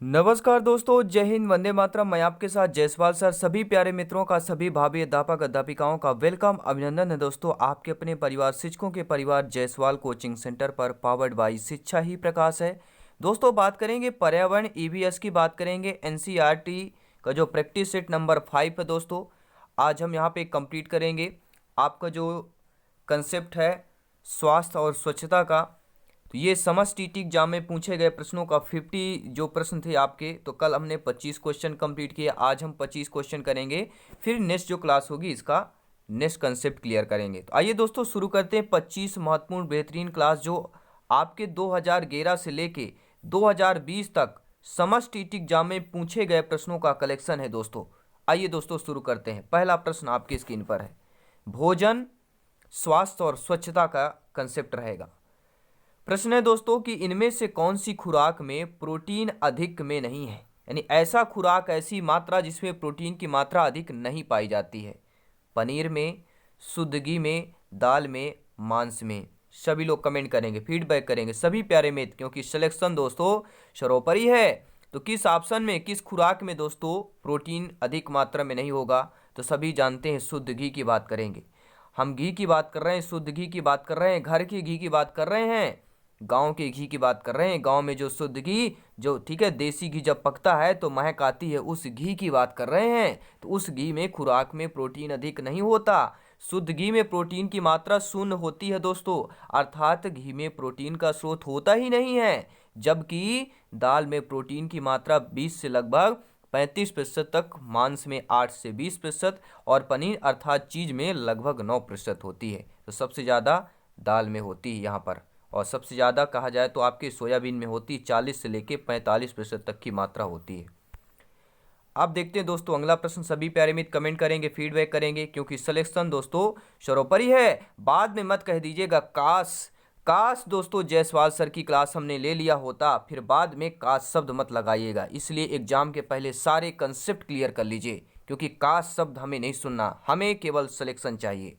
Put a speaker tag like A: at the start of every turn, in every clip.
A: नमस्कार दोस्तों, जय हिंद, वंदे मातरम। मैं आपके साथ जायसवाल सर। सभी प्यारे मित्रों का, सभी भाभी अध्यापक अध्यापिकाओं का वेलकम, अभिनंदन है दोस्तों आपके अपने परिवार शिक्षकों के परिवार जायसवाल कोचिंग सेंटर पर, पावर्ड बाई शिक्षा ही प्रकाश है। दोस्तों बात करेंगे पर्यावरण ईवीएस की, बात करेंगे एनसीईआरटी का जो प्रैक्टिस सेट नंबर 5 है दोस्तों। आज हम यहाँ पे कंप्लीट करेंगे आपका जो कंसेप्ट है स्वास्थ्य और स्वच्छता का। तो ये समझ टीटी एग्जाम में पूछे गए प्रश्नों का 50 जो प्रश्न थे आपके, तो कल हमने 25 क्वेश्चन कंप्लीट किए, आज हम 25 क्वेश्चन करेंगे। फिर नेक्स्ट जो क्लास होगी इसका नेक्स्ट कंसेप्ट क्लियर करेंगे। तो आइए दोस्तों शुरू करते हैं 25 महत्वपूर्ण बेहतरीन क्लास जो आपके 2011 से लेके 2020 तक समझ टीटी एग्जाम में पूछे गए प्रश्नों का कलेक्शन है दोस्तों। आइए दोस्तों शुरू करते हैं। पहला प्रश्न आपकी स्क्रीन पर है, भोजन, स्वास्थ्य और स्वच्छता का कंसेप्ट रहेगा। प्रश्न है दोस्तों कि इनमें से कौन सी खुराक में प्रोटीन अधिक में नहीं है, यानी ऐसा खुराक, ऐसी मात्रा जिसमें प्रोटीन की मात्रा अधिक नहीं पाई जाती है। पनीर में, शुद्ध घी में, दाल में, मांस में। सभी लोग कमेंट करेंगे, फीडबैक करेंगे सभी प्यारे मित्र, क्योंकि सिलेक्शन दोस्तों सर्वोपरि है। तो किस ऑप्शन में, किस खुराक में दोस्तों प्रोटीन अधिक मात्रा में नहीं होगा? तो सभी जानते हैं शुद्ध घी की बात करेंगे। हम घी की बात कर रहे हैं, शुद्ध घी की बात कर रहे हैं, घर के घी की बात कर रहे हैं, गांव के घी की बात कर रहे हैं। गांव में जो शुद्ध घी, जो ठीक है देसी घी जब पकता है तो महक आती है, उस घी की बात कर रहे हैं। तो उस घी में खुराक में प्रोटीन अधिक नहीं होता। शुद्ध घी में प्रोटीन की मात्रा शून्य होती है दोस्तों, अर्थात घी में प्रोटीन का स्रोत होता ही नहीं है। जबकि दाल में प्रोटीन की मात्रा 20 से लगभग 35% तक, मांस में 8 से 20% और पनीर अर्थात चीज में लगभग 9% होती है। तो सबसे ज़्यादा दाल में होती है यहाँ पर, और सबसे ज़्यादा कहा जाए तो आपके सोयाबीन में होती है, 40 से लेके 45% तक की मात्रा होती है। अब देखते हैं दोस्तों अगला प्रश्न। सभी प्यारे मित्र कमेंट करेंगे, फीडबैक करेंगे, क्योंकि सिलेक्शन दोस्तों सर्वोपरि है। बाद में मत कह दीजिएगा काश, काश दोस्तों जायसवाल सर की क्लास हमने ले लिया होता, फिर बाद में काश शब्द मत लगाइएगा। इसलिए एग्जाम के पहले सारे कंसेप्ट क्लियर कर लीजिए, क्योंकि काश शब्द हमें नहीं सुनना, हमें केवल सिलेक्शन चाहिए।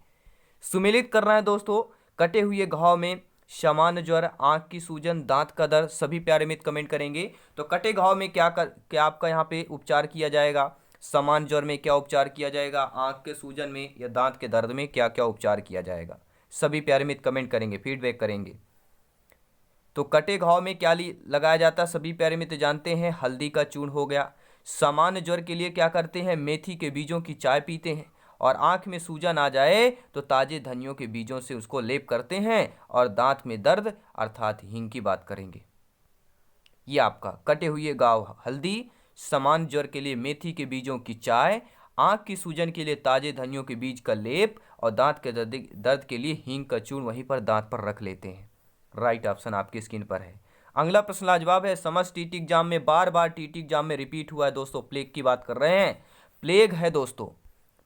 A: सुमेलित करना है दोस्तों, कटे हुए घाव में सामान्य ज्वर, आंख की सूजन, दांत का दर्द। सभी प्यारे मित्र कमेंट करेंगे। तो कटे घाव में क्या आपका यहाँ पे उपचार किया जाएगा? सामान्य ज्वर में क्या उपचार किया जाएगा? आंख के सूजन में या दांत के दर्द में क्या क्या उपचार किया जाएगा? सभी प्यारे मित्र कमेंट करेंगे, फीडबैक करेंगे। तो कटे घाव में क्या लगाया जाता है? सभी प्यारे मित्र जानते हैं, हल्दी का चूर्ण हो गया। सामान्य ज्वर के लिए क्या करते हैं? मेथी के बीजों की चाय पीते हैं। और आंख में सूजन आ जाए तो ताजे धनियों के बीजों से उसको लेप करते हैं। और दांत में दर्द अर्थात हींग की बात करेंगे। ये आपका कटे हुए घाव हल्दी, सामान्य ज्वर के लिए मेथी के बीजों की चाय, आंख की सूजन के लिए ताजे धनियों के बीज का लेप, और दांत के दर्द के लिए हींग का चूर्ण वहीं पर दांत पर रख लेते हैं। राइट ऑप्शन आपकी स्क्रीन पर है। अगला प्रश्न लाजवाब है, समझ टीटी एग्जाम में बार बार टीटी एग्जाम में रिपीट हुआ है दोस्तों। प्लेग की बात कर रहे हैं, प्लेग है दोस्तों,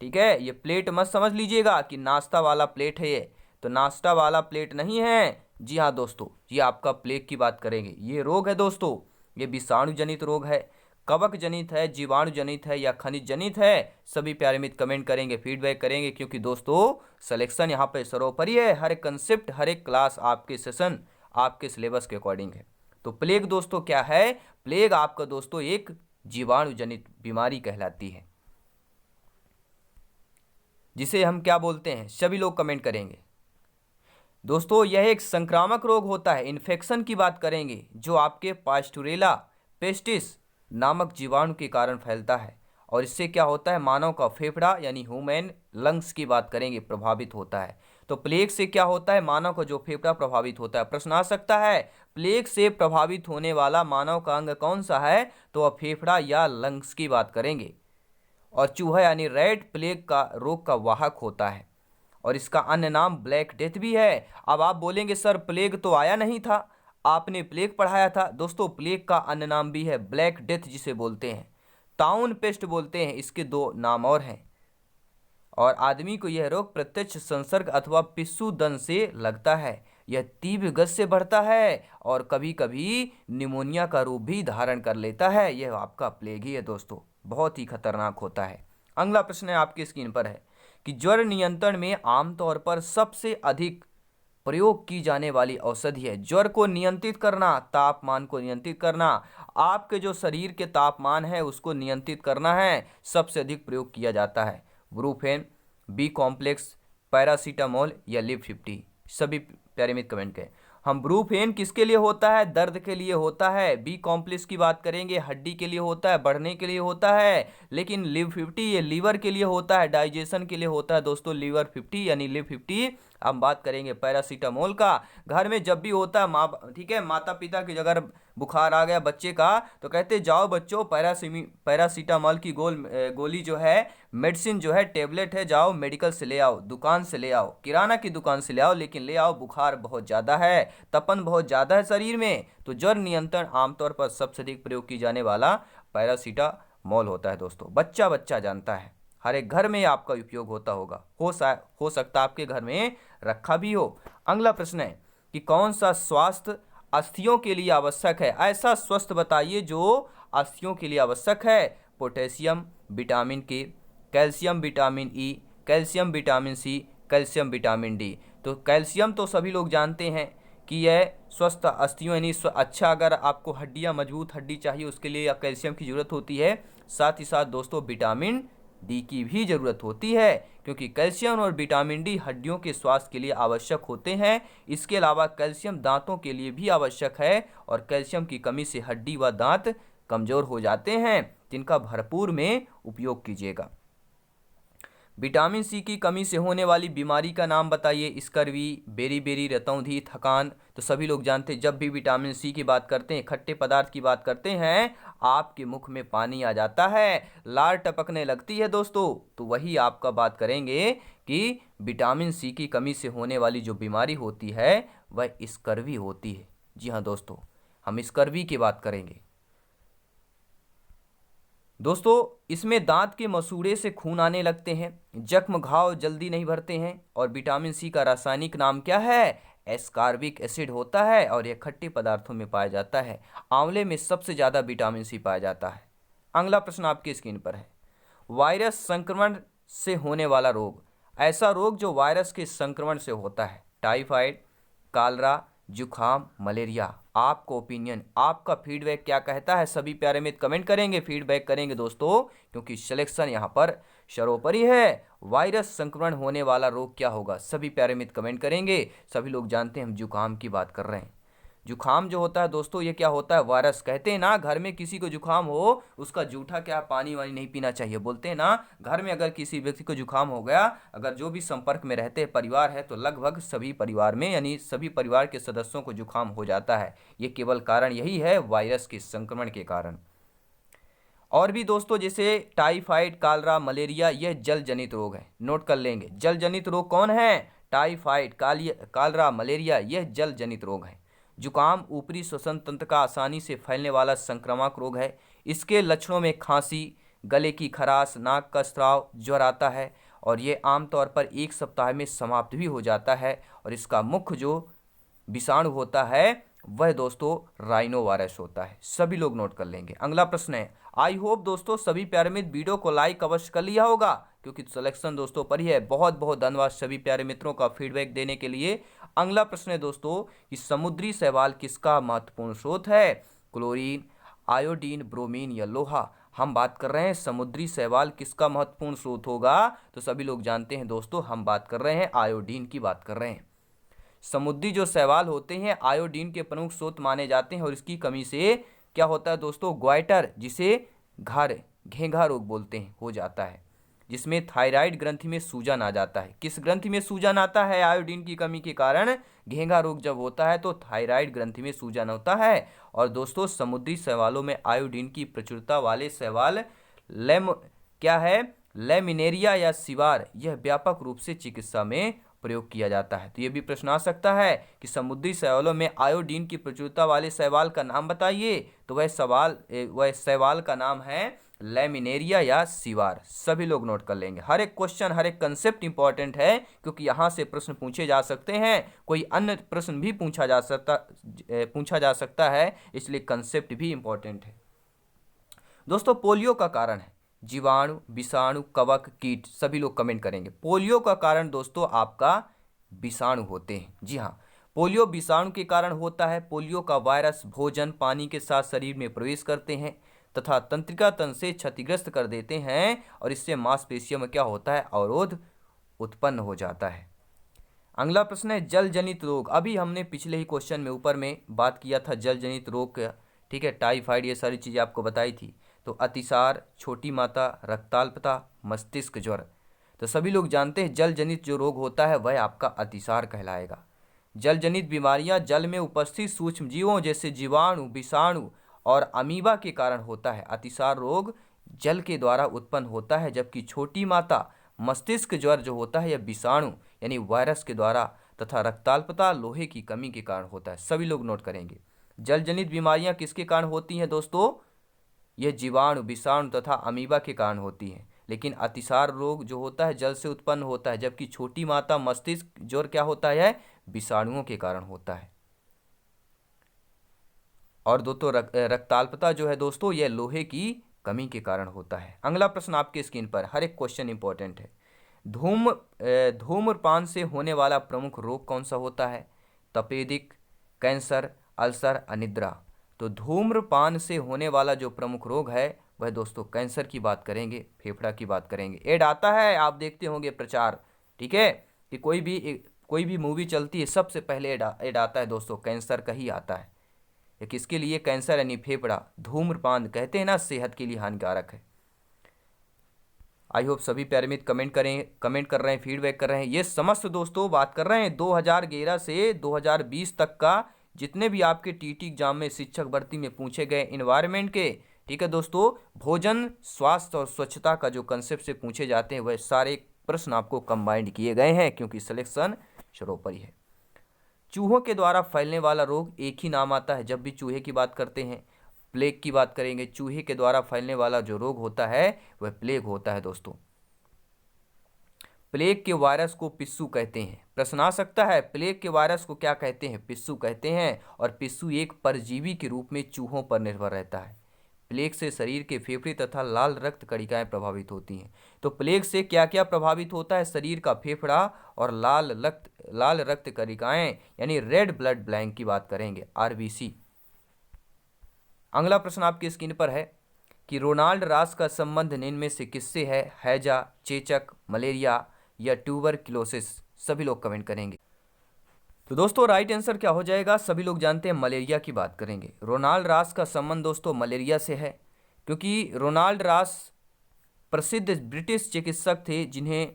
A: ठीक है। ये प्लेट मत समझ लीजिएगा कि नाश्ता वाला प्लेट है, ये तो नाश्ता वाला प्लेट नहीं है। जी हाँ दोस्तों, ये आपका प्लेग की बात करेंगे। ये रोग है दोस्तों, ये विषाणु जनित रोग है, कवक जनित है, जीवाणु जनित है या खनिज जनित है? सभी प्यारे मित्र कमेंट करेंगे, फीडबैक करेंगे, क्योंकि दोस्तों सिलेक्शन यहाँ पे सर्वोपरि है। हर एक कंसेप्ट, हर एक क्लास आपके सेशन आपके सिलेबस के अकॉर्डिंग है। तो प्लेग दोस्तों क्या है? प्लेग आपका दोस्तों एक जीवाणु जनित बीमारी कहलाती है, जिसे हम क्या बोलते हैं? सभी लोग कमेंट करेंगे। दोस्तों यह एक संक्रामक रोग होता है, इन्फेक्शन की बात करेंगे, जो आपके पास्टुरेला पेस्टिस नामक जीवाणु के कारण फैलता है। और इससे क्या होता है? मानव का फेफड़ा यानी ह्यूमन लंग्स की बात करेंगे, प्रभावित होता है। तो प्लेग से क्या होता है? मानव का जो फेफड़ा प्रभावित होता है। प्रश्न आ सकता है, प्लेग से प्रभावित होने वाला मानव का अंग कौन सा है? तो वह फेफड़ा या लंग्स की बात करेंगे। और चूहा यानी रैट प्लेग का रोग का वाहक होता है, और इसका अन्य नाम ब्लैक डेथ भी है। अब आप बोलेंगे सर प्लेग तो आया नहीं था, आपने प्लेग पढ़ाया था। दोस्तों प्लेग का अन्य नाम भी है ब्लैक डेथ, जिसे बोलते हैं टाउन पेस्ट बोलते हैं। इसके दो नाम और हैं। और आदमी को यह रोग प्रत्यक्ष संसर्ग अथवा पिस्सू से लगता है। यह तीव्र गति से बढ़ता है और कभी कभी निमोनिया का रूप भी धारण कर लेता है। यह आपका प्लेग ही है दोस्तों, बहुत ही खतरनाक होता है। अगला प्रश्न है आपकी स्क्रीन पर है कि ज्वर नियंत्रण में आमतौर पर सबसे अधिक प्रयोग की जाने वाली औषधि है। ज्वर को नियंत्रित करना, तापमान को नियंत्रित करना, आपके जो शरीर के तापमान है उसको नियंत्रित करना है, सबसे अधिक प्रयोग किया जाता है। ब्रूफेन, बी कॉम्प्लेक्स, पैरासीटामोल या लिव 50। सभी प्यारे मित्र कमेंट करें। हम ब्रूफेन किसके लिए होता है? दर्द के लिए होता है। बी कॉम्प्लेक्स की बात करेंगे, हड्डी के लिए होता है, बढ़ने के लिए होता है। लेकिन लिव 50 ये लीवर के लिए होता है, डाइजेशन के लिए होता है दोस्तों। लीवर 50 यानी लिव 50। हम बात करेंगे पैरासीटामोल का। घर में जब भी होता है ठीक है, माता पिता की अगर बुखार आ गया बच्चे का तो कहते जाओ बच्चों पैरासीटामोल की गोली जो है, मेडिसिन जो है, टेबलेट है, जाओ मेडिकल से ले आओ, दुकान से ले आओ, किराना की दुकान से ले आओ, लेकिन ले आओ, बुखार बहुत ज़्यादा है, तपन बहुत ज़्यादा है शरीर में। तो ज्वर नियंत्रण आमतौर पर सबसे अधिक प्रयोग की जाने वाला पैरासीटामोल होता है दोस्तों। बच्चा बच्चा जानता है, हर एक घर में आपका उपयोग होता होगा, हो सकता है आपके घर में रखा भी हो। अगला प्रश्न है कि कौन सा स्वास्थ्य अस्थियों के लिए आवश्यक है? ऐसा स्वस्थ बताइए जो अस्थियों के लिए आवश्यक है। Potassium, vitamin K, calcium, vitamin E, calcium, vitamin C, calcium, vitamin D. तो कैल्शियम तो सभी लोग जानते हैं कि यह स्वस्थ अस्थियों यानी अच्छा, अगर आपको हड्डियां मजबूत हड्डी चाहिए उसके लिए कैल्शियम की जरूरत होती है। साथ ही साथ दोस्तों विटामिन डी की भी जरूरत होती है, क्योंकि कैल्शियम और विटामिन डी हड्डियों के स्वास्थ्य के लिए आवश्यक होते हैं। इसके अलावा कैल्शियम दांतों के लिए भी आवश्यक है, और कैल्शियम की कमी से हड्डी व दांत कमजोर हो जाते हैं, जिनका भरपूर में उपयोग कीजिएगा। विटामिन सी की कमी से होने वाली बीमारी का नाम बताइए। स्कर्वी, बेरी, रतौंधी, थकान। तो सभी लोग जानते हैं जब भी विटामिन सी की बात करते हैं, खट्टे पदार्थ की बात करते हैं, आपके मुख में पानी आ जाता है, लार टपकने लगती है दोस्तों। तो वही आपका बात करेंगे कि विटामिन सी की कमी से होने वाली जो बीमारी होती है वह स्कर्वी होती है। जी हाँ दोस्तों, हम स्कर्वी की बात करेंगे। दोस्तों इसमें दांत के मसूड़े से खून आने लगते हैं, जख्म घाव जल्दी नहीं भरते हैं, और विटामिन सी का रासायनिक नाम क्या है? एस्कॉर्बिक एसिड होता है, और यह खट्टे पदार्थों में पाया जाता है। आंवले में सबसे ज़्यादा विटामिन सी पाया जाता है। अगला प्रश्न आपकी स्क्रीन पर है, वायरस संक्रमण से होने वाला रोग। ऐसा रोग जो वायरस के संक्रमण से होता है। टाइफाइड, कालरा, जुखाम, मलेरिया। आपको ओपिनियन, आपका फीडबैक क्या कहता है? सभी प्यारे मित्र कमेंट करेंगे, फीडबैक करेंगे दोस्तों, क्योंकि सिलेक्शन यहाँ पर सर्वोपरि है। वायरस संक्रमण होने वाला रोग क्या होगा? सभी प्यारे मित्र कमेंट करेंगे। सभी लोग जानते हैं हम जुखाम की बात कर रहे हैं। जुखाम जो होता है दोस्तों, ये क्या होता है? वायरस। कहते हैं ना घर में किसी को जुखाम हो उसका जूठा क्या पानी वानी नहीं पीना चाहिए। बोलते हैं ना घर में अगर किसी व्यक्ति को जुखाम हो गया, अगर जो भी संपर्क में रहते हैं परिवार है, तो लगभग सभी परिवार में यानी सभी परिवार के सदस्यों को जुखाम हो जाता है। ये केवल कारण यही है वायरस के संक्रमण के कारण। और भी दोस्तों जैसे टाइफाइड, कालरा, मलेरिया, यह जल जनित रोग है। नोट कर लेंगे, जल जनित रोग कौन है? टाइफाइड, कालरा, मलेरिया, यह जल जनित रोग है। जुकाम ऊपरी श्वसन तंत्र का आसानी से फैलने वाला संक्रामक रोग है। इसके लक्षणों में खांसी, गले की खराश, नाक का स्राव, ज्वर आता है, और ये आमतौर पर 1 सप्ताह में समाप्त भी हो जाता है। और इसका मुख्य जो विषाणु होता है वह दोस्तों राइनो वायरस होता है। सभी लोग नोट कर लेंगे। अगला प्रश्न है, आई होप दोस्तों सभी प्यारे मित्र वीडियो को लाइक अवश्य कर लिया होगा, क्योंकि सिलेक्शन दोस्तों पर ही है। बहुत बहुत धन्यवाद सभी प्यारे मित्रों का फीडबैक देने के लिए। अगला प्रश्न है दोस्तों कि समुद्री शैवाल किसका महत्वपूर्ण स्रोत है? क्लोरीन, आयोडीन, ब्रोमीन या लोहा। हम बात कर रहे हैं समुद्री शैवाल किसका महत्वपूर्ण स्रोत होगा? तो सभी लोग जानते हैं दोस्तों, हम बात कर रहे हैं आयोडीन की बात कर रहे हैं। समुद्री जो शैवाल होते हैं आयोडीन के प्रमुख स्रोत माने जाते हैं, और इसकी कमी से क्या होता है दोस्तों? ग्वाइटर, जिसे घेंघा रोग बोलते हैं, हो जाता है, जिसमें थायराइड ग्रंथि में सूजन आ जाता है। किस ग्रंथि में सूजन आता है? आयोडीन की कमी के कारण घेंघा रोग जब होता है तो थायराइड ग्रंथि में सूजन होता है। और दोस्तों समुद्री शैवालों में आयोडीन की प्रचुरता वाले शैवाल क्या है? लेमिनेरिया या सिवार, यह व्यापक रूप से चिकित्सा में प्रयोग किया जाता है। तो ये भी प्रश्न आ सकता है कि समुद्री शैवालों में आयोडीन की प्रचुरता वाले शैवाल का नाम बताइए। तो वह शैवाल का नाम है लेमिनेरिया या सिवार। सभी लोग नोट कर लेंगे। हर एक क्वेश्चन, हर एक कंसेप्ट इंपॉर्टेंट है, क्योंकि यहाँ से प्रश्न पूछे जा सकते हैं, कोई अन्य प्रश्न भी पूछा जा सकता है, इसलिए कंसेप्ट भी इंपॉर्टेंट है। दोस्तों पोलियो का कारण है जीवाणु, विषाणु, कवक, कीट। सभी लोग कमेंट करेंगे। पोलियो का कारण दोस्तों आपका विषाणु होते हैं। जी हाँ, पोलियो विषाणु के कारण होता है। पोलियो का वायरस भोजन पानी के साथ शरीर में प्रवेश करते हैं तथा तंत्रिका तंत्र से क्षतिग्रस्त कर देते हैं और इससे मांसपेशियों में क्या होता है, अवरोध उत्पन्न हो जाता है। अगला प्रश्न है जल जनित रोग। अभी हमने पिछले ही क्वेश्चन में ऊपर में बात किया था जल जनित रोग का, ठीक है, टाइफाइड, ये सारी चीज़ें आपको बताई थी। तो अतिसार, छोटी माता, रक्ताल्पता, मस्तिष्क ज्वर। तो सभी लोग जानते हैं जल जनित जो रोग होता है वह आपका अतिसार कहलाएगा। जल जनित बीमारियां जल में उपस्थित सूक्ष्म जीवों जैसे जीवाणु, विषाणु और अमीबा के कारण होता है। अतिसार रोग जल के द्वारा उत्पन्न होता है, जबकि छोटी माता मस्तिष्क ज्वर जो होता है यह विषाणु यानी वायरस के द्वारा तथा रक्ताल्पता लोहे की कमी के कारण होता है। सभी लोग नोट करेंगे जल जनित बीमारियां किसके कारण होती हैं दोस्तों, यह जीवाणु, विषाणु तथा अमीबा के कारण होती हैं। लेकिन अतिसार रोग जो होता है जल से उत्पन्न होता है, जबकि छोटी माता मस्तिष्क ज्वर क्या होता है, विषाणुओं के कारण होता है। और दोस्तों रक्ताल्पता जो है दोस्तों यह लोहे की कमी के कारण होता है। अगला प्रश्न आपके स्क्रीन पर, हर एक क्वेश्चन इंपॉर्टेंट है। धूम्रपान से होने वाला प्रमुख रोग कौन सा होता है, तपेदिक, कैंसर, अल्सर, अनिद्रा। तो धूम्रपान से होने वाला जो प्रमुख रोग है वह दोस्तों कैंसर की बात करेंगे, फेफड़ा की बात करेंगे। एड आता है, आप देखते होंगे प्रचार, ठीक है, कि कोई भी मूवी चलती है सबसे पहले एड आता है दोस्तों कैंसर का ही आता है। ये किसके लिए, कैंसर यानी फेफड़ा। धूम्रपान कहते हैं ना सेहत के लिए हानिकारक है। आई होप सभी प्यारे मित्र कमेंट कर रहे हैं, फीडबैक कर रहे हैं। ये समस्त दोस्तों बात कर रहे हैं 2011 से 2020 तक का जितने भी आपके टीटी एग्जाम में शिक्षक भर्ती में पूछे गए इन्वायरमेंट के, ठीक है दोस्तों, भोजन, स्वास्थ्य और स्वच्छता का जो कंसेप्ट से पूछे जाते हैं वह सारे प्रश्न आपको कंबाइंड किए गए हैं, क्योंकि सिलेक्शन सर्वोपरि है। चूहों के द्वारा फैलने वाला रोग एक ही नाम आता है। जब भी चूहे की बात करते हैं, प्लेग की बात करेंगे, चूहे के द्वारा फैलने वाला जो रोग होता है वह प्लेग होता है दोस्तों। प्लेग के वायरस को पिस्सू कहते हैं। प्रश्न आ सकता है प्लेग के वायरस को क्या कहते हैं, पिस्सू कहते हैं। और पिस्सू एक परजीवी के रूप में चूहों पर निर्भर रहता है। प्लेग से शरीर के फेफड़े तथा लाल रक्त कणिकाएं प्रभावित होती हैं। तो प्लेग से क्या क्या प्रभावित होता है, शरीर का फेफड़ा और लाल रक्त कणिकाएं यानी रेड ब्लड ब्लैंक की बात करेंगे, आरबीसी। अगला प्रश्न आपकी स्क्रीन पर है कि रोनाल्ड रास का संबंध निम्न में से किससे है, हैजा, चेचक, मलेरिया या ट्यूबरक्लोसिस। सभी लोग कमेंट करेंगे। तो दोस्तों राइट आंसर क्या हो जाएगा, सभी लोग जानते हैं मलेरिया की बात करेंगे। रोनाल्ड रास का संबंध दोस्तों मलेरिया से है, क्योंकि रोनाल्ड रास प्रसिद्ध ब्रिटिश चिकित्सक थे जिन्हें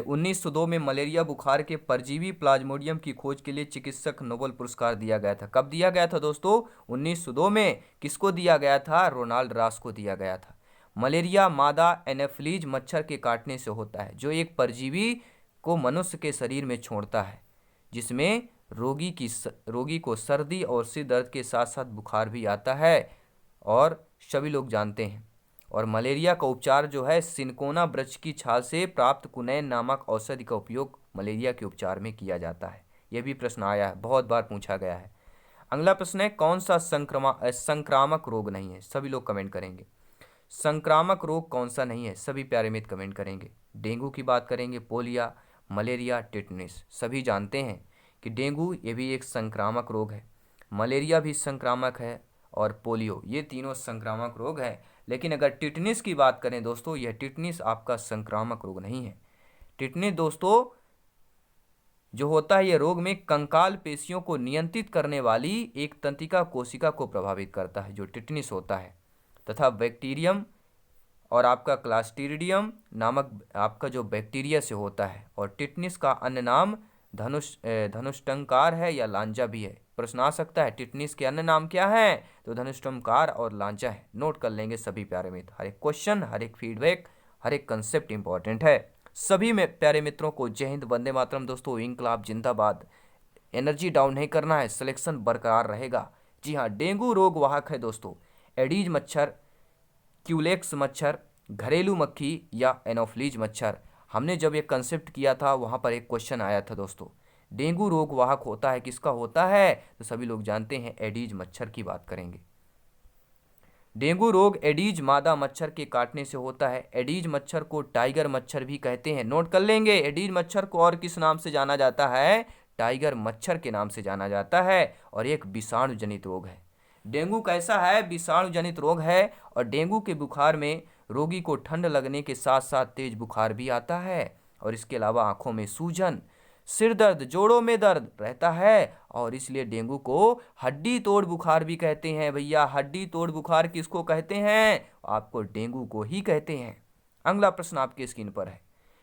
A: 1902 में मलेरिया बुखार के परजीवी प्लाज्मोडियम की खोज के लिए चिकित्सक नोबेल पुरस्कार दिया गया था। कब दिया गया था दोस्तों, 1902 में। किसको दिया गया था, रोनाल्ड रास को दिया गया था। मलेरिया मादा एनाफिलीज मच्छर के काटने से होता है, जो एक परजीवी को मनुष्य के शरीर में छोड़ता है, जिसमें रोगी को सर्दी और सिर दर्द के साथ साथ बुखार भी आता है, और सभी लोग जानते हैं। और मलेरिया का उपचार जो है सिनकोना वृक्ष की छाल से प्राप्त कुनैन नामक औषधि का उपयोग मलेरिया के उपचार में किया जाता है। यह भी प्रश्न आया है, बहुत बार पूछा गया है। अगला प्रश्न है कौन सा संक्रामक रोग नहीं है, सभी लोग कमेंट करेंगे। संक्रामक रोग कौन सा नहीं है, सभी प्यारे मित्र कमेंट करेंगे। डेंगू की बात करेंगे, पोलिया, मलेरिया, टिटनिस। सभी जानते हैं कि डेंगू ये भी एक संक्रामक रोग है, मलेरिया भी संक्रामक है और पोलियो, ये तीनों संक्रामक रोग हैं। लेकिन अगर टिटनिस की बात करें दोस्तों, यह टिटनिस आपका संक्रामक रोग नहीं है। टिटनिस दोस्तों जो होता है यह रोग में कंकाल पेशियों को नियंत्रित करने वाली एक तंत्रिका कोशिका को प्रभावित करता है, जो टिटनिस होता है। तथा बैक्टीरियम और आपका क्लास्ट्रीडियम नामक आपका जो बैक्टीरिया से होता है। और टिटनिस का अन्य नाम धनुष्टंकार है या लांजा भी है। प्रश्न आ सकता है टिटनिस के अन्य नाम क्या है, तो धनुष्टंकार और लांजा है। नोट कर लेंगे सभी प्यारे मित्र। हर एक क्वेश्चन, हर एक फीडबैक, हर एक कंसेप्ट इंपॉर्टेंट है। सभी में प्यारे मित्रों को जय हिंद, वंदे मातरम। दोस्तों इंकलाब जिंदाबाद। एनर्जी डाउन नहीं करना है, सिलेक्शन बरकरार रहेगा। जी हाँ, डेंगू रोग वाहक है दोस्तों एडीज मच्छर, क्यूलेक्स मच्छर, घरेलू मक्खी या एनोफ्लीज मच्छर। हमने जब ये कंसेप्ट किया था वहाँ पर एक क्वेश्चन आया था दोस्तों, डेंगू रोग वाहक होता है किसका होता है, तो सभी लोग जानते हैं एडीज मच्छर की बात करेंगे। डेंगू रोग एडीज मादा मच्छर के काटने से होता है। एडीज मच्छर को टाइगर मच्छर भी कहते हैं। नोट कर लेंगे, एडीज मच्छर को और किस नाम से जाना जाता है, टाइगर मच्छर के नाम से जाना जाता है और एक विषाणु जनित रोग है। डेंगू कैसा है? विषाणु जनित रोग है और डेंगू के बुखार में रोगी को ठंड लगने के साथ साथ तेज बुखार भी आता है और इसके अलावा आंखों में सूजन, सिर दर्द, जोड़ों में दर्द रहता है और इसलिए डेंगू को हड्डी तोड़ बुखार भी कहते हैं। भैया हड्डी तोड़ बुखार किसको कहते हैं? आपको डेंगू को ही कहते हैं। अगला प्रश्न आपके स्क्रीन पर है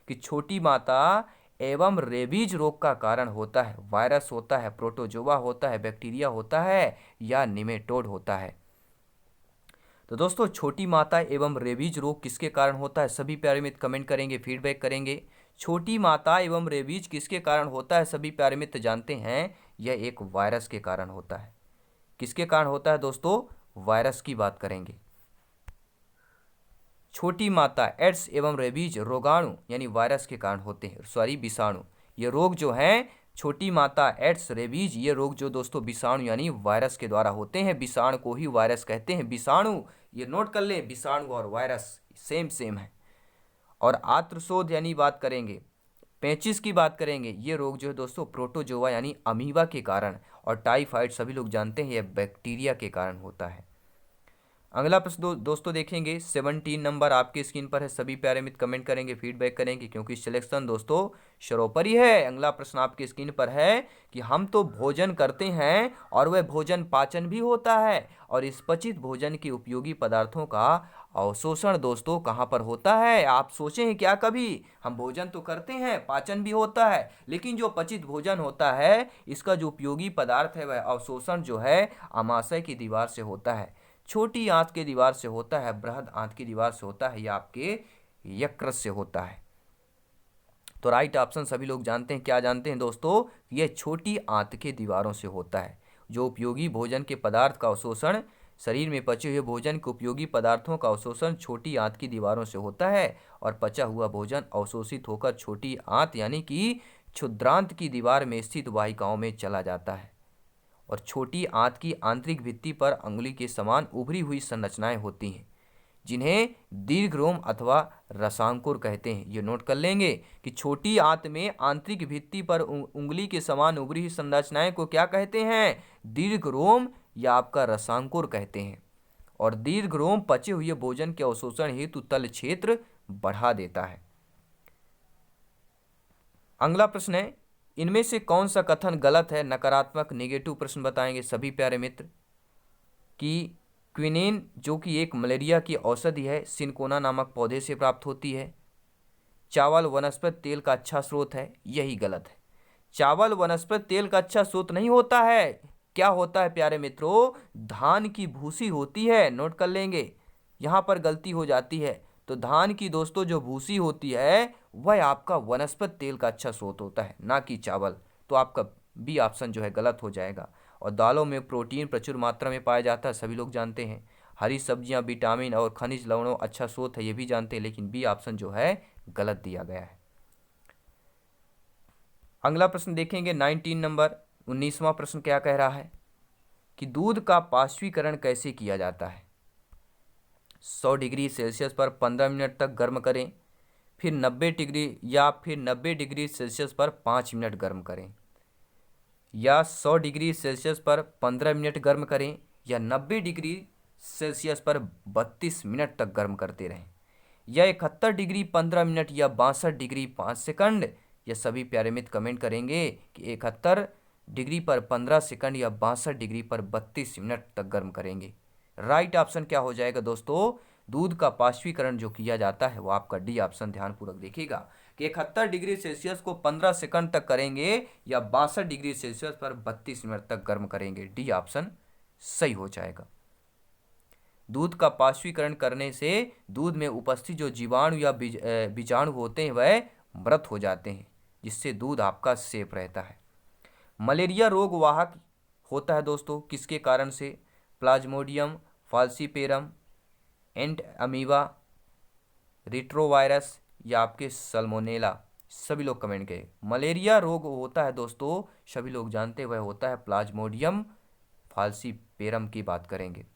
A: कि छोटी माता एवं रेबीज रोग का कारण होता है वायरस होता है, प्रोटोजोआ होता है, बैक्टीरिया होता है या निमेटोड होता है? तो दोस्तों छोटी माता एवं रेबीज रोग किसके कारण होता है? सभी प्यारे मित्र कमेंट करेंगे, फीडबैक करेंगे। छोटी माता एवं रेबीज किसके कारण होता है? सभी प्यारे मित्र जानते हैं यह एक वायरस के कारण होता है। किसके कारण होता है दोस्तों? वायरस की बात करेंगे। छोटी माता एड्स एवं रेबीज रोगाणु यानी वायरस के कारण होते हैं, सॉरी विषाणु। ये रोग जो हैं छोटी माता एड्स रेबीज, ये रोग जो दोस्तों विषाणु यानी वायरस के द्वारा होते हैं। विषाणु को ही वायरस कहते हैं। विषाणु ये नोट कर लें, विषाणु और वायरस सेम है। और आत्रशोथ यानी बात करेंगे, पेचिस की बात करेंगे, ये रोग जो है दोस्तों प्रोटोजोआ यानी अमीबा के कारण, और टाइफाइड सभी लोग जानते हैं यह बैक्टीरिया के कारण होता है। अगला प्रश्न दोस्तों देखेंगे 17 नंबर आपके स्क्रीन पर है। सभी प्यारे मित्र कमेंट करेंगे, फीडबैक करेंगे क्योंकि सिलेक्शन दोस्तों सर्वोपरि है। अगला प्रश्न आपके स्क्रीन पर है कि हम तो भोजन करते हैं और वह भोजन पाचन भी होता है और इस पचित भोजन के उपयोगी पदार्थों का अवशोषण दोस्तों कहाँ पर होता है? आप सोचे हैं क्या कभी? हम भोजन तो करते हैं, पाचन भी होता है, लेकिन जो पचित भोजन होता है इसका जो उपयोगी पदार्थ है वह अवशोषण जो है आमाशय की दीवार से होता है, छोटी आंत के दीवार से होता है, बृहद आंत की दीवार से होता है या आपके यकृत से होता है। तो राइट ऑप्शन सभी लोग जानते हैं। क्या जानते हैं दोस्तों? यह छोटी आंत के दीवारों से होता है। जो उपयोगी भोजन के पदार्थ का अवशोषण, शरीर में पचे हुए भोजन के उपयोगी पदार्थों का अवशोषण छोटी आंत की दीवारों से होता है और पचा हुआ भोजन अवशोषित होकर छोटी आंत यानी कि क्षुद्रांत की दीवार में स्थित वाहिकाओं में चला जाता है और छोटी आंत की आंतरिक भित्ति पर अंगुली के समान उभरी हुई संरचनाएं होती हैं जिन्हें दीर्घरोम अथवा रसांकुर कहते हैं। ये नोट कर लेंगे कि छोटी आंत में आंतरिक भित्ति पर उंगली के समान उभरी हुई संरचनाएं को क्या कहते हैं? दीर्घरोम या आपका रसांकुर कहते हैं। और दीर्घरोम पचे हुए भोजन के अवशोषण हेतु तल क्षेत्र बढ़ा देता है। अगला प्रश्न है इनमें से कौन सा कथन गलत है? नकारात्मक नेगेटिव प्रश्न बताएंगे सभी प्यारे मित्र। कि क्विनीन जो कि एक मलेरिया की औषधि है सिनकोना नामक पौधे से प्राप्त होती है। चावल वनस्पति तेल का अच्छा स्रोत है, यही गलत है। चावल वनस्पति तेल का अच्छा स्रोत नहीं होता है। क्या होता है प्यारे मित्रों? धान की भूसी होती है। नोट कर लेंगे, यहाँ पर गलती हो जाती है। तो धान की दोस्तों जो भूसी होती है वह आपका वनस्पति तेल का अच्छा स्रोत होता है, ना कि चावल। तो आपका बी ऑप्शन जो है गलत हो जाएगा। और दालों में प्रोटीन प्रचुर मात्रा में पाया जाता है, सभी लोग जानते हैं। हरी सब्जियां विटामिन और खनिज लवणों अच्छा स्रोत है, ये भी जानते हैं, लेकिन बी ऑप्शन जो है गलत दिया गया है। अगला प्रश्न देखेंगे 19 नंबर 19वां प्रश्न क्या कह रहा है कि दूध का पाश्वीकरण कैसे किया जाता है? 100 डिग्री सेल्सियस पर 15 मिनट तक गर्म करें, फिर 90 डिग्री सेल्सियस पर 5 मिनट गर्म करें, या 100 डिग्री सेल्सियस पर 15 मिनट गर्म करें, या 90 डिग्री सेल्सियस पर 32 मिनट तक गर्म करते रहें, या 71 डिग्री 15 मिनट, या 62 डिग्री 5 सेकंड। या सभी प्यारे मित्र कमेंट करेंगे कि 71 डिग्री पर 15 सेकंड या 62 डिग्री पर 32 मिनट तक गर्म करेंगे। राइट ऑप्शन क्या हो जाएगा दोस्तों? दूध का पाश्वीकरण जो किया जाता है वो आपका डी ऑप्शन ध्यानपूर्वक देखिएगा कि 71 डिग्री सेल्सियस को 15 सेकंड तक करेंगे या 62 डिग्री सेल्सियस पर 32 मिनट तक गर्म करेंगे। डी ऑप्शन सही हो जाएगा। दूध का पाश्वीकरण करने से दूध में उपस्थित जो जीवाणु या बीजाणु होते हैं वह मृत हो जाते हैं, जिससे दूध आपका सेफ रहता है। मलेरिया रोग वाहक होता है दोस्तों किसके कारण से? प्लाज्मोडियम फाल्सीपेरम, एंट अमीबा, रिट्रोवायरस या आपके सल्मोनेला। सभी लोग कमेंट करें। मलेरिया रोग होता है दोस्तों, सभी लोग जानते हैं, वह होता है प्लाज्मोडियम फाल्सीपेरम की बात करेंगे।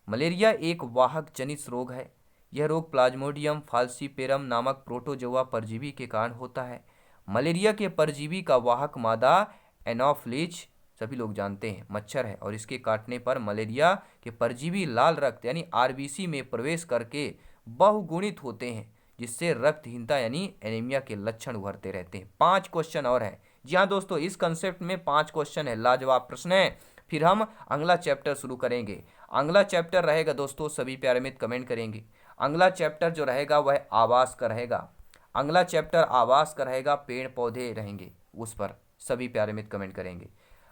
A: मलेरिया एक वाहक जनित रोग है। यह रोग प्लाज्मोडियम फाल्सीपेरम नामक प्रोटोजोआ परजीवी के कारण होता है। मलेरिया के परजीवी का वाहक मादा एनोफ्लिज सभी लोग जानते हैं मच्छर है, और इसके काटने पर मलेरिया के परजीवी लाल रक्त यानी आरबीसी में प्रवेश करके बहुगुणित होते हैं, जिससे रक्तहीनता यानी एनीमिया के लक्षण उभरते रहते हैं। 5 क्वेश्चन और हैं। जी हाँ दोस्तों, इस कंसेप्ट में 5 क्वेश्चन है, लाजवाब प्रश्न है। फिर हम अगला चैप्टर शुरू करेंगे। अगला चैप्टर रहेगा दोस्तों, सभी प्यारे मित्र कमेंट करेंगे, अगला चैप्टर जो रहेगा वह आवास का रहेगा। अगला चैप्टर आवास का रहेगा, पेड़ पौधे रहेंगे उस पर, सभी प्यारे मित्र कमेंट करेंगे।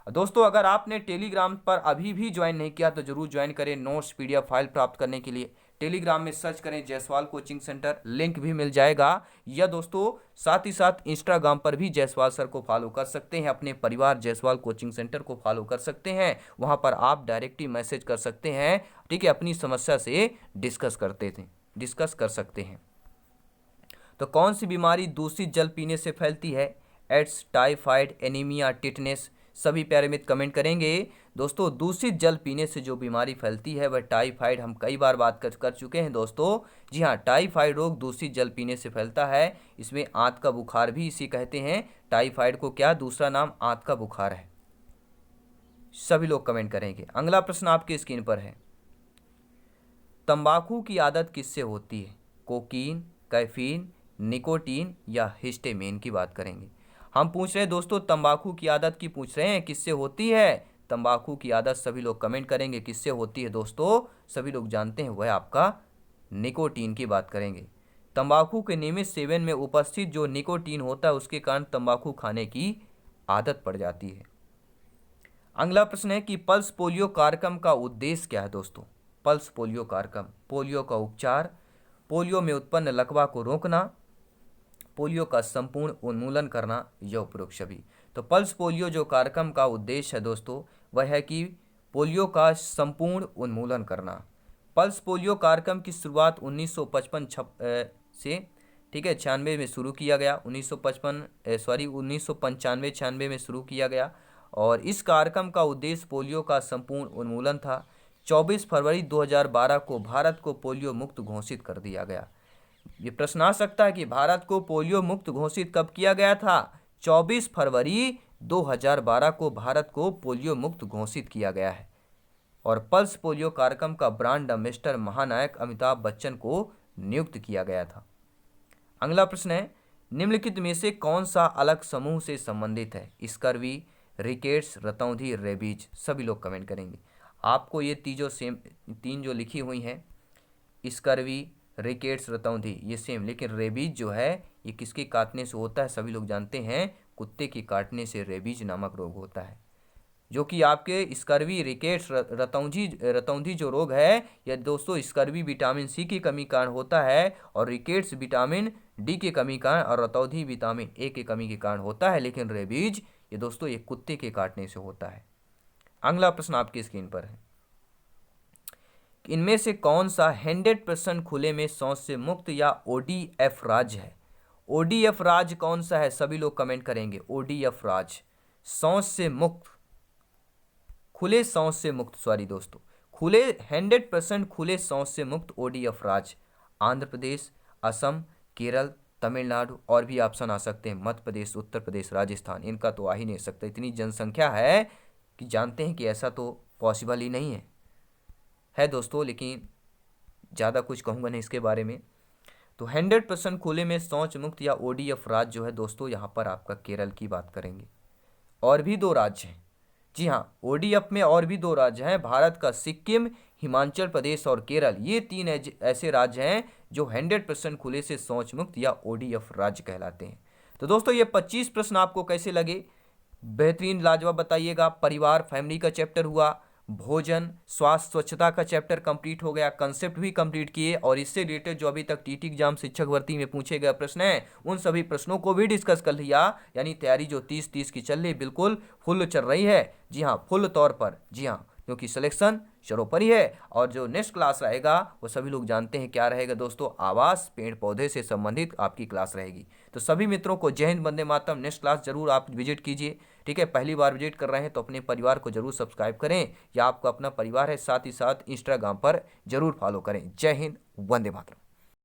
A: दोस्तों अगर आपने टेलीग्राम पर अभी भी ज्वाइन नहीं किया तो जरूर ज्वाइन करें। नोट्स पीडीएफ फाइल प्राप्त करने के लिए टेलीग्राम में सर्च करें जायसवाल कोचिंग सेंटर, लिंक भी मिल जाएगा। या दोस्तों साथ ही साथ इंस्टाग्राम पर भी जायसवाल सर को फॉलो कर सकते हैं, अपने परिवार जायसवाल कोचिंग सेंटर को फॉलो कर सकते हैं। वहां पर आप डायरेक्टली मैसेज कर सकते हैं, ठीक है, अपनी समस्या से डिस्कस कर सकते हैं। तो कौन सी बीमारी दूषित जल पीने से फैलती है? एड्स, टाइफाइड, एनीमिया, टिटनेस, सभी प्यारे मित्र कमेंट करेंगे। दोस्तों दूषित जल पीने से जो बीमारी फैलती है वह टाइफाइड, हम कई बार बात कर चुके हैं दोस्तों। जी हाँ, टाइफाइड रोग दूषित जल पीने से फैलता है। इसमें आंत का बुखार भी इसी कहते हैं। टाइफाइड को क्या दूसरा नाम आंत का बुखार है। सभी लोग कमेंट करेंगे। अगला प्रश्न आपकी स्क्रीन पर है, तंबाकू की आदत किससे होती है? कोकीन, कैफीन, निकोटीन या हिस्टामिन की बात करेंगे। हम पूछ रहे हैं दोस्तों तंबाकू की आदत की पूछ रहे हैं, किससे होती है? तंबाकू की आदत सभी लोग कमेंट करेंगे किससे होती है दोस्तों, सभी लोग जानते हैं वह आपका निकोटीन की बात करेंगे। तंबाकू के नियमित सेवन में उपस्थित जो निकोटीन होता है उसके कारण तंबाकू खाने की आदत पड़ जाती है। अगला प्रश्न है कि पल्स पोलियो कार्यक्रम का उद्देश्य क्या है दोस्तों? पल्स पोलियो कार्यक्रम, पोलियो का उपचार, पोलियो में उत्पन्न लकवा को रोकना, पोलियो का संपूर्ण उन्मूलन करना या उपरोक्त सभी। तो पल्स पोलियो जो कार्यक्रम का उद्देश्य है दोस्तों वह है कि पोलियो का संपूर्ण उन्मूलन करना। पल्स पोलियो कार्यक्रम की शुरुआत 1955 से, ठीक है, 96 में शुरू किया गया। 1995-96 में शुरू किया गया और इस कार्यक्रम का उद्देश्य पोलियो का संपूर्ण उन्मूलन था। 24 फरवरी 2012 को भारत को पोलियो मुक्त घोषित कर दिया गया। ये प्रश्न आ सकता है कि भारत को पोलियो मुक्त घोषित कब किया गया था? 24 फरवरी 2012 को भारत को पोलियो मुक्त घोषित किया गया है। और पल्स पोलियो कार्यक्रम का ब्रांड एम्बेसडर महानायक अमिताभ बच्चन को नियुक्त किया गया था। अगला प्रश्न है, निम्नलिखित में से कौन सा अलग समूह से संबंधित है? स्कर्वी, रिकेट्स, रतौंधी, रेबीज, सभी लोग कमेंट करेंगे। आपको ये तीन जो लिखी हुई हैं, स्कर्वी, रिकेट्स, रतौंधी, ये सेम, लेकिन रेबीज जो है ये किसके काटने से होता है? सभी लोग जानते हैं कुत्ते के काटने से रेबीज नामक रोग होता है। जो कि आपके स्कर्वी, रिकेट्स, रतौंधी जो रोग है यह दोस्तों स्कर्वी विटामिन सी की कमी कारण होता है, और रिकेट्स विटामिन डी की कमी कारण, और रतौंधी विटामिन ए की कमी के कारण होता है। लेकिन रेबीज ये दोस्तों एक कुत्ते के काटने से होता है। अगला प्रश्न आपकी स्क्रीन पर है, इनमें से कौन सा 100% खुले में शौच से मुक्त या ओडीएफ राज्य है? ओडीएफ राज्य कौन सा है? सभी लोग कमेंट करेंगे। ओडीएफ राज्य, शौच से मुक्त, खुले शौच से मुक्त, सॉरी दोस्तों, खुले 100% खुले शौच से मुक्त ओडीएफ राज्य आंध्र प्रदेश, असम, केरल, तमिलनाडु, और भी ऑप्शन आ सकते हैं, मध्य प्रदेश, उत्तर प्रदेश, राजस्थान। इनका तो आ ही नहीं सकता, इतनी जनसंख्या है कि जानते हैं कि ऐसा तो पॉसिबल ही नहीं है दोस्तों, लेकिन ज़्यादा कुछ कहूँगा नहीं इसके बारे में। तो 100% खुले में शौच मुक्त या ओडीएफ राज्य जो है दोस्तों यहाँ पर आपका केरल की बात करेंगे। और भी 2 राज्य हैं, जी हाँ, ओडीएफ में और भी 2 राज्य हैं, भारत का सिक्किम, हिमाचल प्रदेश और केरल। ये 3 ऐसे राज्य हैं जो 100% खुले से शौच मुक्त या ओडीएफ राज्य कहलाते हैं। तो दोस्तों ये 25 प्रश्न आपको कैसे लगे? बेहतरीन, लाजवाब बताइएगा। परिवार, फैमिली का चैप्टर हुआ, भोजन, स्वास्थ्य, स्वच्छता का चैप्टर कंप्लीट हो गया, कंसेप्ट भी कंप्लीट किए, और इससे रिलेटेड जो अभी तक टीटी एग्जाम शिक्षक भर्ती में पूछे गए प्रश्न हैं उन सभी प्रश्नों को भी डिस्कस कर लिया। यानी तैयारी जो 30-30 की चल रही बिल्कुल फुल चल रही है। जी हाँ, फुल तौर पर, जी हाँ, क्योंकि सिलेक्शन सर्वोपरि है। और जो नेक्स्ट क्लास रहेगा वो सभी लोग जानते हैं क्या रहेगा दोस्तों, आवास, पेड़ पौधे से संबंधित आपकी क्लास रहेगी। तो सभी मित्रों को जय हिंद, वंदे मातरम। नेक्स्ट क्लास जरूर आप विजिट कीजिए, ठीक है। पहली बार विजिट कर रहे हैं तो अपने परिवार को जरूर सब्सक्राइब करें, या आपका अपना परिवार है, साथ ही साथ इंस्टाग्राम पर जरूर फॉलो करें। जय हिंद, वंदे मातरम।